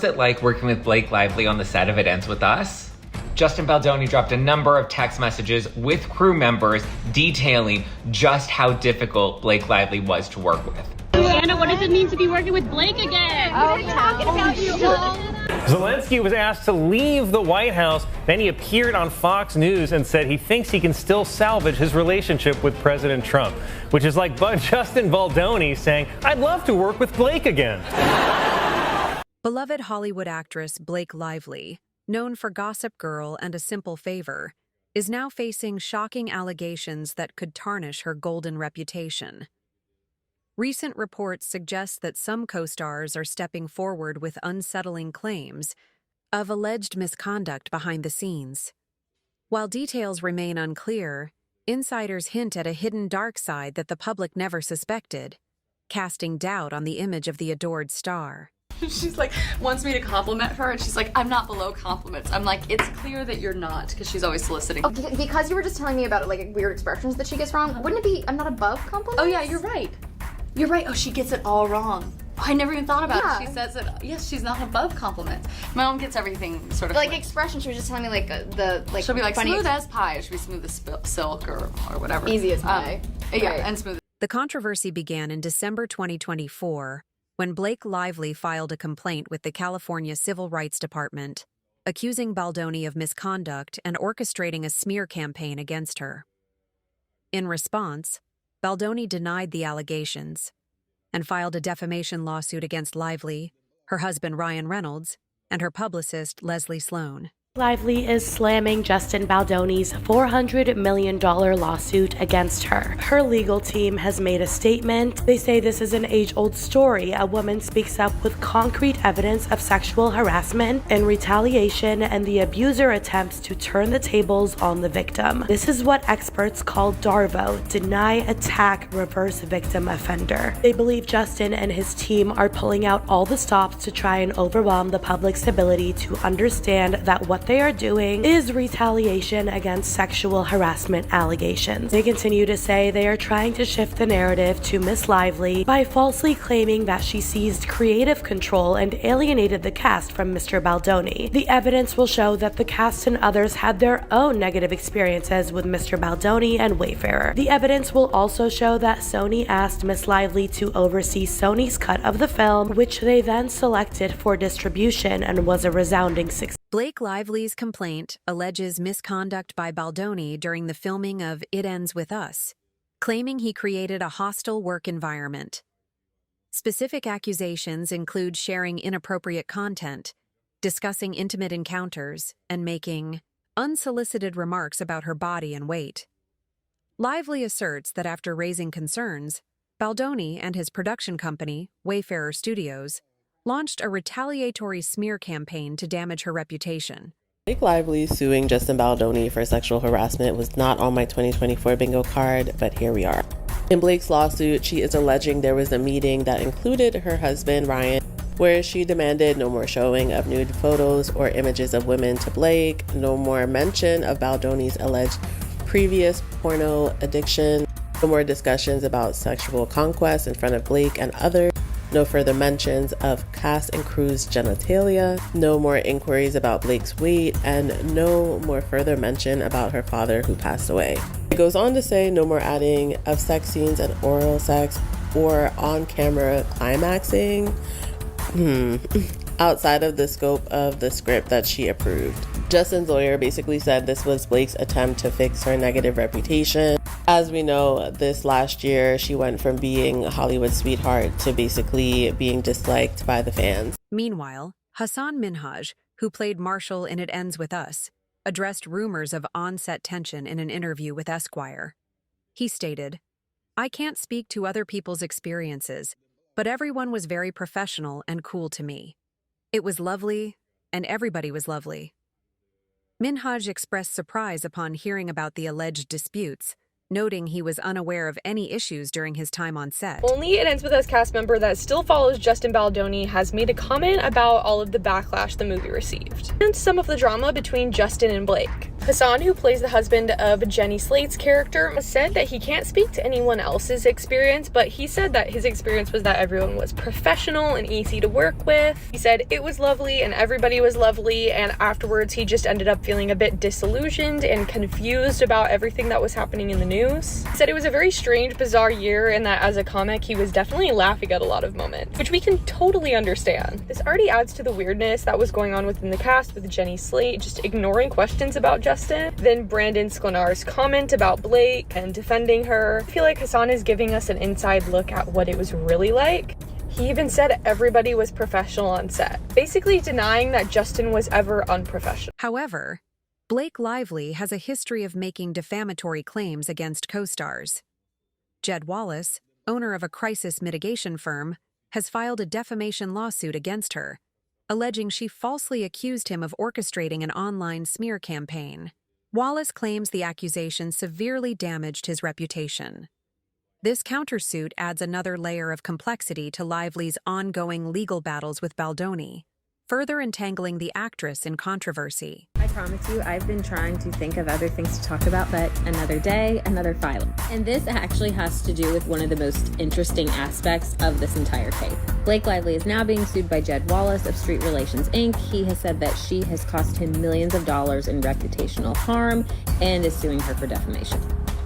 What's it like working with Blake Lively on the set of It Ends With Us? Justin Baldoni dropped a number of text messages with crew members detailing just how difficult Blake Lively was to work with. Anna, what does it mean to be working with Blake again? Oh, talking about you. Zelensky was asked to leave the White House. Then he appeared on Fox News and said he thinks he can still salvage his relationship with President Trump, which is like Justin Baldoni saying, I'd love to work with Blake again. Beloved Hollywood actress Blake Lively, known for Gossip Girl and A Simple Favor, is now facing shocking allegations that could tarnish her golden reputation. Recent reports suggest that some co-stars are stepping forward with unsettling claims of alleged misconduct behind the scenes. While details remain unclear, insiders hint at a hidden dark side that the public never suspected, casting doubt on the image of the adored star. She's like, wants me to compliment her, and she's like, I'm not below compliments. I'm like, it's clear that you're not, because she's always soliciting. Oh, because you were just telling me about like weird expressions that she gets wrong, wouldn't it be, I'm not above compliments? Oh yeah, you're right. You're right. Oh, she gets it all wrong. Oh, I never even thought about it. She says it. Yes, she's not above compliments. My mom gets everything sort of like expressions. She was just telling me like she'll be like smooth as pie. She'll be smooth as silk or whatever. Easy as pie. Yeah, right. and smooth. The controversy began in December 2024 when Blake Lively filed a complaint with the California Civil Rights Department, accusing Baldoni of misconduct and orchestrating a smear campaign against her. In response, Baldoni denied the allegations and filed a defamation lawsuit against Lively, her husband Ryan Reynolds, and her publicist Leslie Sloan. Lively is slamming Justin Baldoni's $400 million lawsuit against her. Her legal team has made a statement. They say this is an age-old story. A woman speaks up with concrete evidence of sexual harassment and retaliation, and the abuser attempts to turn the tables on the victim. This is what experts call DARVO, deny, attack, reverse victim offender. They believe Justin and his team are pulling out all the stops to try and overwhelm the public's ability to understand that what they are doing is retaliation against sexual harassment allegations. They continue to say they are trying to shift the narrative to Miss Lively by falsely claiming that she seized creative control and alienated the cast from Mr. Baldoni. The evidence will show that the cast and others had their own negative experiences with Mr. Baldoni and Wayfarer. The evidence will also show that Sony asked Miss Lively to oversee Sony's cut of the film, which they then selected for distribution and was a resounding success. Blake Lively's complaint alleges misconduct by Baldoni during the filming of It Ends With Us, claiming he created a hostile work environment. Specific accusations include sharing inappropriate content, discussing intimate encounters, and making unsolicited remarks about her body and weight. Lively asserts that after raising concerns, Baldoni and his production company, Wayfarer Studios, launched a retaliatory smear campaign to damage her reputation. Blake Lively suing Justin Baldoni for sexual harassment was not on my 2024 bingo card, but here we are. In Blake's lawsuit, she is alleging there was a meeting that included her husband, Ryan, where she demanded no more showing of nude photos or images of women to Blake, no more mention of Baldoni's alleged previous porno addiction, no more discussions about sexual conquest in front of Blake and others, no further mentions of cast and crew's genitalia, no more inquiries about Blake's weight, and no more further mention about her father who passed away. It goes on to say no more adding of sex scenes and oral sex or on-camera climaxing outside of the scope of the script that she approved. Justin's lawyer basically said this was Blake's attempt to fix her negative reputation. As we know, this last year, she went from being a Hollywood sweetheart to basically being disliked by the fans. Meanwhile, Hassan Minhaj, who played Marshall in It Ends With Us, addressed rumors of on-set tension in an interview with Esquire. He stated, "I can't speak to other people's experiences, but everyone was very professional and cool to me. It was lovely, and everybody was lovely." Minhaj expressed surprise upon hearing about the alleged disputes, noting he was unaware of any issues during his time on set. Only It Ends With Us cast member that still follows Justin Baldoni has made a comment about all of the backlash the movie received, and some of the drama between Justin and Blake. Hassan, who plays the husband of Jenny Slate's character, said that he can't speak to anyone else's experience, but he said that his experience was that everyone was professional and easy to work with. He said it was lovely and everybody was lovely, and afterwards he just ended up feeling a bit disillusioned and confused about everything that was happening in the news. He said it was a very strange, bizarre year, and that as a comic he was definitely laughing at a lot of moments, which we can totally understand. This already adds to the weirdness that was going on within the cast with Jenny Slate just ignoring questions about Justin. Then Brandon Sklenar's comment about Blake and defending her. I feel like Hassan is giving us an inside look at what it was really like. He even said everybody was professional on set, basically denying that Justin was ever unprofessional. However, Blake Lively has a history of making defamatory claims against co-stars. Jed Wallace, owner of a crisis mitigation firm, has filed a defamation lawsuit against her, alleging she falsely accused him of orchestrating an online smear campaign. Wallace claims the accusation severely damaged his reputation. This countersuit adds another layer of complexity to Lively's ongoing legal battles with Baldoni, further entangling the actress in controversy. I promise you, I've been trying to think of other things to talk about, but another day, another filing. And this actually has to do with one of the most interesting aspects of this entire case. Blake Lively is now being sued by Jed Wallace of Street Relations Inc. He has said that she has cost him millions of dollars in reputational harm and is suing her for defamation.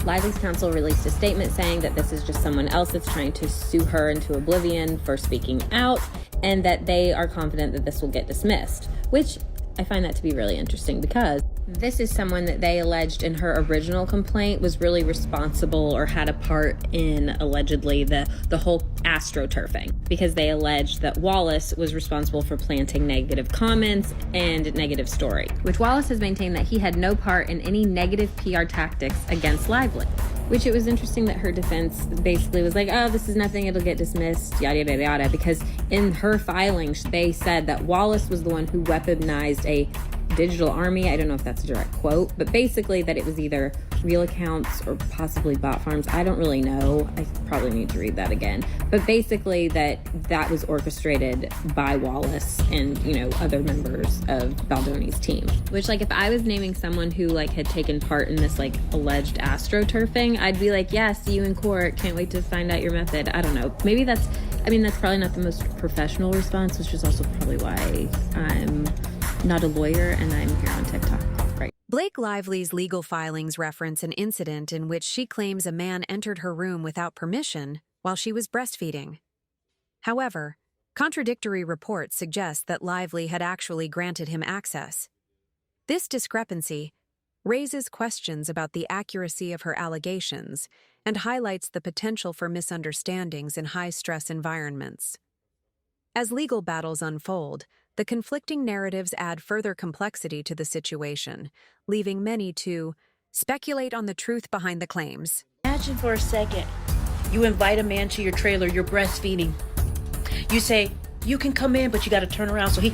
Lively's counsel released a statement saying that this is just someone else that's trying to sue her into oblivion for speaking out, and that they are confident that this will get dismissed, which I find that to be really interesting because this is someone that they alleged in her original complaint was really responsible or had a part in allegedly the whole astroturfing, because they alleged that Wallace was responsible for planting negative comments and negative story, which Wallace has maintained that he had no part in any negative PR tactics against Lively. Which it was interesting that her defense basically was like, oh, this is nothing, it'll get dismissed, yada, yada, yada, because in her filings, they said that Wallace was the one who weaponized a digital army. I don't know if that's a direct quote, but basically that it was either real accounts or possibly bot farms. I don't really know. I probably need to read that again. But basically that was orchestrated by Wallace and, other members of Baldoni's team. Which, if I was naming someone who, had taken part in this, alleged astroturfing, I'd be like, yeah, see you in court. Can't wait to find out your method. I don't know. Maybe that's probably not the most professional response, which is also probably why I'm not a lawyer and I'm here on TikTok. Right. Blake Lively's legal filings reference an incident in which she claims a man entered her room without permission while she was breastfeeding. However, contradictory reports suggest that Lively had actually granted him access. This discrepancy raises questions about the accuracy of her allegations and highlights the potential for misunderstandings in high-stress environments. As legal battles unfold, the conflicting narratives add further complexity to the situation, leaving many to speculate on the truth behind the claims. Imagine for a second, you invite a man to your trailer, you're breastfeeding. You say, you can come in, but you gotta turn around. So he,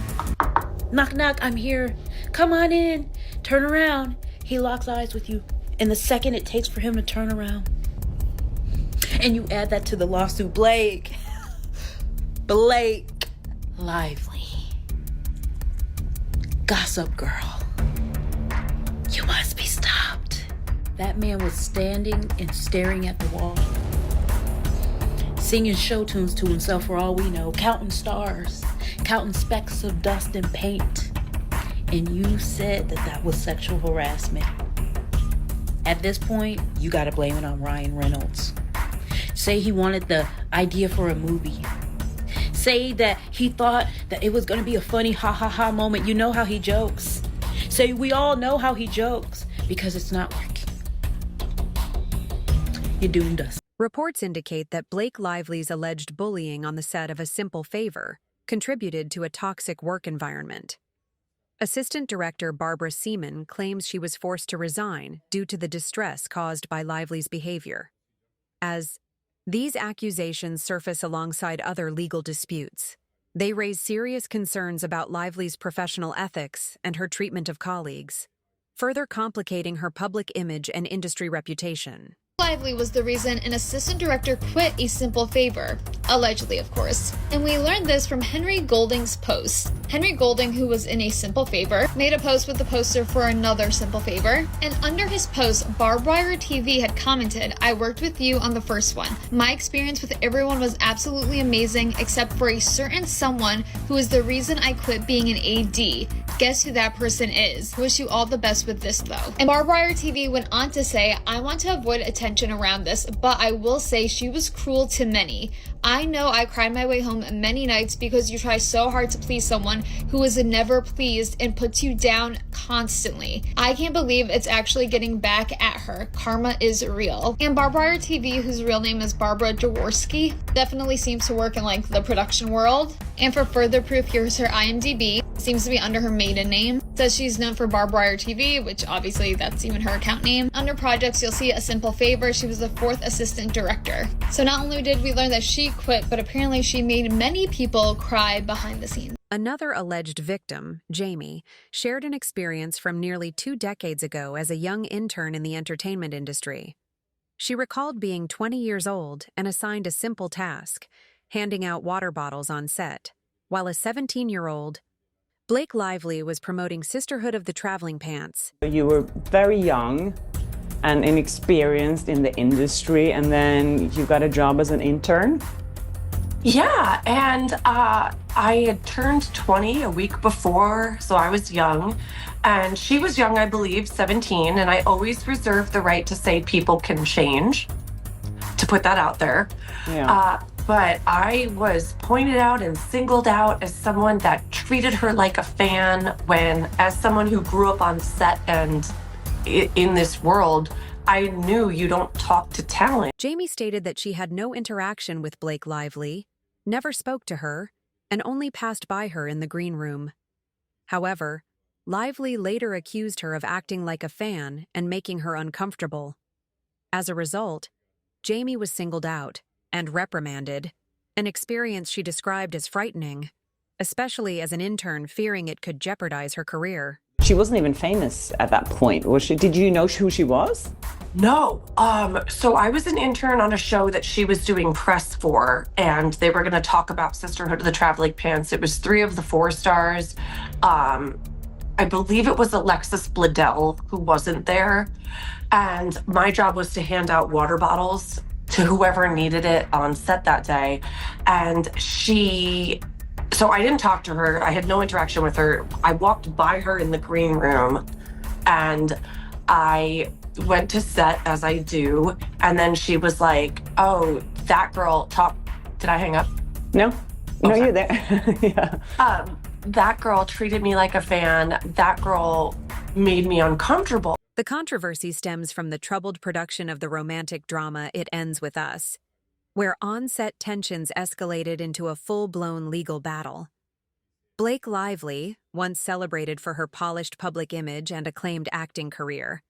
knock, knock, I'm here. Come on in, turn around. He locks eyes with you. And the second it takes for him to turn around. And you add that to the lawsuit, Blake Lively. Gossip girl. You must be stopped. That man was standing and staring at the wall, singing show tunes to himself for all we know, counting stars, counting specks of dust and paint. And you said that was sexual harassment. At this point, you gotta blame it on Ryan Reynolds. Say he wanted the idea for a movie. Say that he thought that it was going to be a funny ha-ha-ha moment. You know how he jokes. Say we all know how he jokes because it's not working. You doomed us. Reports indicate that Blake Lively's alleged bullying on the set of A Simple Favor contributed to a toxic work environment. Assistant director Barbara Seaman claims she was forced to resign due to the distress caused by Lively's behavior. As these accusations surface alongside other legal disputes, they raise serious concerns about Lively's professional ethics and her treatment of colleagues, further complicating her public image and industry reputation. Lively was the reason an assistant director quit A Simple Favor. Allegedly, of course. And we learned this from Henry Golding's post. Henry Golding, who was in A Simple Favor, made a post with the poster for another Simple Favor. And under his post, Barbed Wire TV had commented, "I worked with you on the first one. My experience with everyone was absolutely amazing except for a certain someone who is the reason I quit being an AD. Guess who that person is? Wish you all the best with this though." And Barbed Wire TV went on to say, "I want to avoid attention around this, but I will say she was cruel to many. I know I cried my way home many nights because you try so hard to please someone who is never pleased and puts you down constantly. I can't believe it's actually getting back at her. Karma is real." And Barbed Wire TV, whose real name is Barbara Jaworski, definitely seems to work in like the production world. And for further proof, here's her IMDb. Seems to be under her maiden name. Says she's known for Barbed Wire TV, which obviously that's even her account name. Under projects, you'll see A Simple Favor. She was the 4th assistant director. So not only did we learn that she quit, but apparently she made many people cry behind the scenes. Another alleged victim, Jamie, shared an experience from nearly 2 decades ago as a young intern in the entertainment industry. She recalled being 20 years old and assigned a simple task, handing out water bottles on set, while a 17-year-old Blake Lively was promoting Sisterhood of the Traveling Pants. You were very young and inexperienced in the industry, and then you got a job as an intern? Yeah, and I had turned 20 a week before, so I was young. And she was young, I believe, 17, and I always reserve the right to say people can change, to put that out there. Yeah. But I was pointed out and singled out as someone that treated her like a fan when, as someone who grew up on set and in this world, I knew you don't talk to talent. Jamie stated that she had no interaction with Blake Lively, never spoke to her, and only passed by her in the green room. However, Lively later accused her of acting like a fan and making her uncomfortable. As a result, Jamie was singled out and reprimanded, an experience she described as frightening, especially as an intern fearing it could jeopardize her career. She wasn't even famous at that point, was she? Did you know who she was? No. So I was an intern on a show that she was doing press for, and they were going to talk about Sisterhood of the Traveling Pants. It was 3 of the 4 stars. I believe it was Alexis Bledel who wasn't there. And my job was to hand out water bottles to whoever needed it on set that day. And so I didn't talk to her. I had no interaction with her. I walked by her in the green room and I went to set as I do. And then she was like, "Oh, that girl did I hang up? No, you're there. Yeah. That girl treated me like a fan. That girl made me uncomfortable." The controversy stems from the troubled production of the romantic drama It Ends With Us, where on-set tensions escalated into a full-blown legal battle. Blake Lively, once celebrated for her polished public image and acclaimed acting career,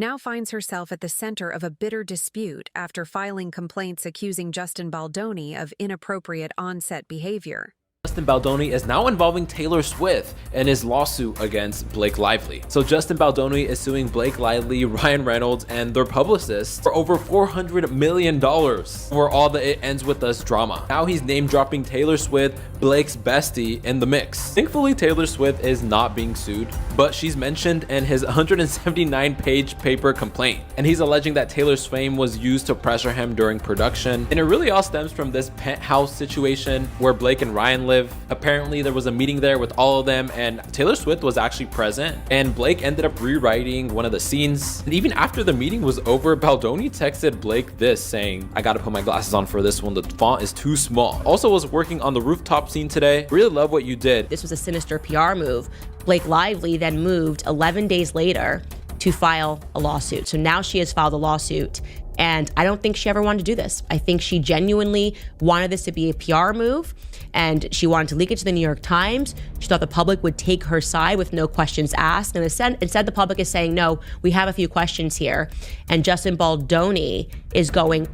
now finds herself at the center of a bitter dispute after filing complaints accusing Justin Baldoni of inappropriate on-set behavior. Justin Baldoni is now involving Taylor Swift in his lawsuit against Blake Lively. So Justin Baldoni is suing Blake Lively, Ryan Reynolds, and their publicists for over $400 million for all the It Ends With Us drama. Now he's name-dropping Taylor Swift, Blake's bestie, in the mix. Thankfully, Taylor Swift is not being sued, but she's mentioned in his 179-page paper complaint. And he's alleging that Taylor's fame was used to pressure him during production. And it really all stems from this penthouse situation where Blake and Ryan live. Apparently there was a meeting there with all of them and Taylor Swift was actually present, and Blake ended up rewriting one of the scenes. And even after the meeting was over, Baldoni texted Blake this, saying, "I gotta put my glasses on for this one, the font is too small. Also was working on the rooftop scene today. Really love what you did." This was a sinister PR move. Blake Lively then moved 11 days later to file a lawsuit. So now she has filed a lawsuit. And I don't think she ever wanted to do this. I think she genuinely wanted this to be a PR move, and she wanted to leak it to the New York Times. She thought the public would take her side with no questions asked. And instead the public is saying, no, we have a few questions here. And Justin Baldoni is going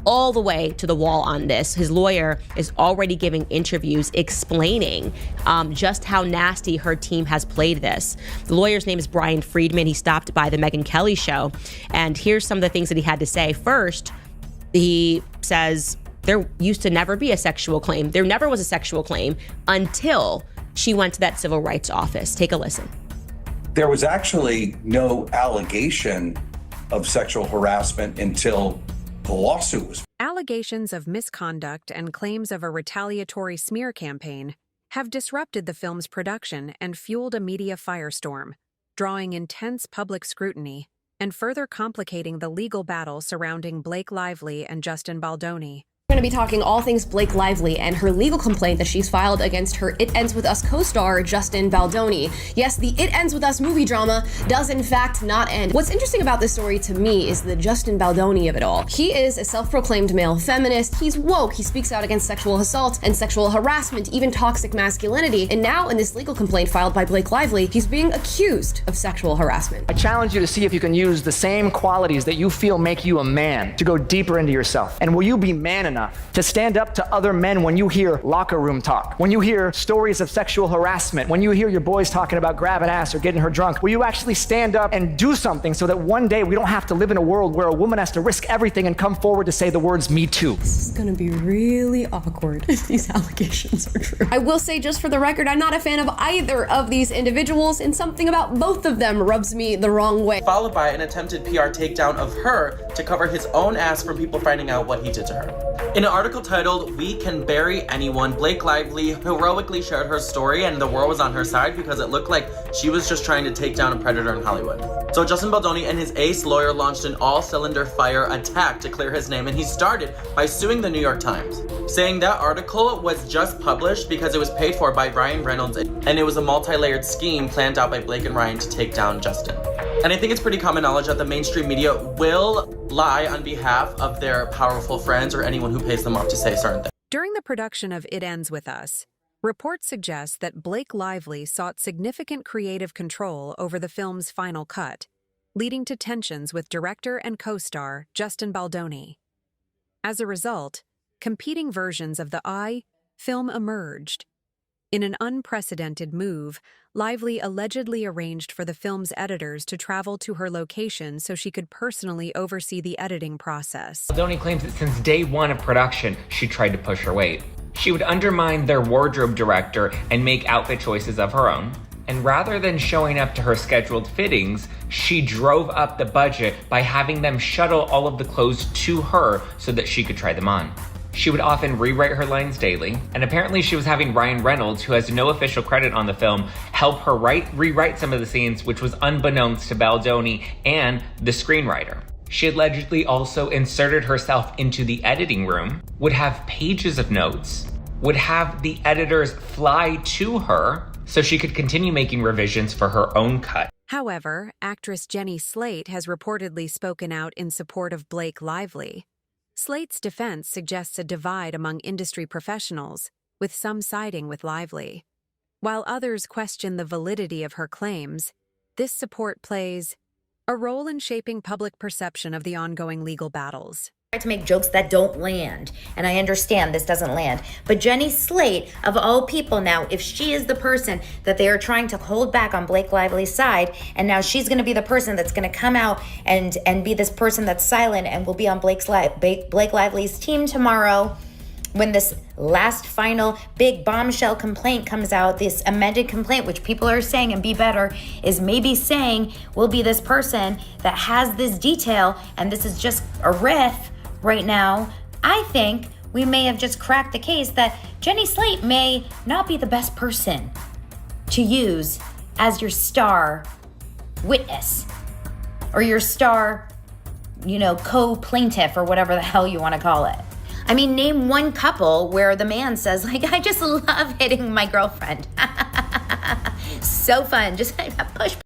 all the way to the wall on this. His lawyer is already giving interviews explaining just how nasty her team has played this. The lawyer's name is Brian Friedman. He stopped by the Megyn Kelly show, and here's some of the things that he had to say. First, he says there used to never be a sexual claim. There never was a sexual claim until she went to that civil rights office. Take a listen. There was actually no allegation of sexual harassment until the lawsuit was. Allegations of misconduct and claims of a retaliatory smear campaign have disrupted the film's production and fueled a media firestorm, drawing intense public scrutiny and further complicating the legal battle surrounding Blake Lively and Justin Baldoni. We're going to be talking all things Blake Lively and her legal complaint that she's filed against her It Ends With Us co-star Justin Baldoni. Yes, the It Ends With Us movie drama does in fact not end. What's interesting about this story to me is the Justin Baldoni of it all. He is a self-proclaimed male feminist. He's woke. He speaks out against sexual assault and sexual harassment, even toxic masculinity. And now in this legal complaint filed by Blake Lively, he's being accused of sexual harassment. I challenge you to see if you can use the same qualities that you feel make you a man to go deeper into yourself. And will you be man enough to stand up to other men when you hear locker room talk, when you hear stories of sexual harassment, when you hear your boys talking about grabbing ass or getting her drunk? Will you actually stand up and do something so that one day we don't have to live in a world where a woman has to risk everything and come forward to say the words "me too"? This is gonna be really awkward if these allegations are true. I will say, just for the record, I'm not a fan of either of these individuals, and something about both of them rubs me the wrong way. Followed by an attempted PR takedown of her to cover his own ass from people finding out what he did to her. In an article titled "We Can Bury Anyone," Blake Lively heroically shared her story, and the world was on her side because it looked like she was just trying to take down a predator in Hollywood. So Justin Baldoni and his ace lawyer launched an all-cylinder fire attack to clear his name, and he started by suing the New York Times, saying that article was just published because it was paid for by Ryan Reynolds, and it was a multi-layered scheme planned out by Blake and Ryan to take down Justin. And I think it's pretty common knowledge that the mainstream media will lie on behalf of their powerful friends or anyone who pays them off to say certain things. During the production of It Ends With Us, reports suggest that Blake Lively sought significant creative control over the film's final cut, leading to tensions with director and co-star Justin Baldoni. As a result, competing versions of the film emerged. In an unprecedented move, Lively allegedly arranged for the film's editors to travel to her location so she could personally oversee the editing process. Baldoni claims that since day one of production, she tried to push her weight. She would undermine their wardrobe director and make outfit choices of her own. And rather than showing up to her scheduled fittings, she drove up the budget by having them shuttle all of the clothes to her so that she could try them on. She would often rewrite her lines daily, and apparently she was having Ryan Reynolds, who has no official credit on the film, help her rewrite some of the scenes, which was unbeknownst to Baldoni and the screenwriter. She allegedly also inserted herself into the editing room, would have pages of notes, would have the editors fly to her so she could continue making revisions for her own cut. However, actress Jenny Slate has reportedly spoken out in support of Blake Lively. Slate's defense suggests a divide among industry professionals, with some siding with Lively. While others question the validity of her claims, this support plays a role in shaping public perception of the ongoing legal battles. To make jokes that don't land, and I understand this doesn't land, but Jenny Slate, of all people now, if she is the person that they are trying to hold back on Blake Lively's side, and now she's going to be the person that's going to come out and be this person that's silent and will be on Blake Lively's team tomorrow when this last final big bombshell complaint comes out, this amended complaint, which people are saying, and Be Better is maybe saying will be this person that has this detail, and this is just a riff right now. I think we may have just cracked the case that Jenny Slate may not be the best person to use as your star witness or your star, co-plaintiff or whatever the hell you want to call it. I mean, name one couple where the man says, I just love hitting my girlfriend. So fun. Just push.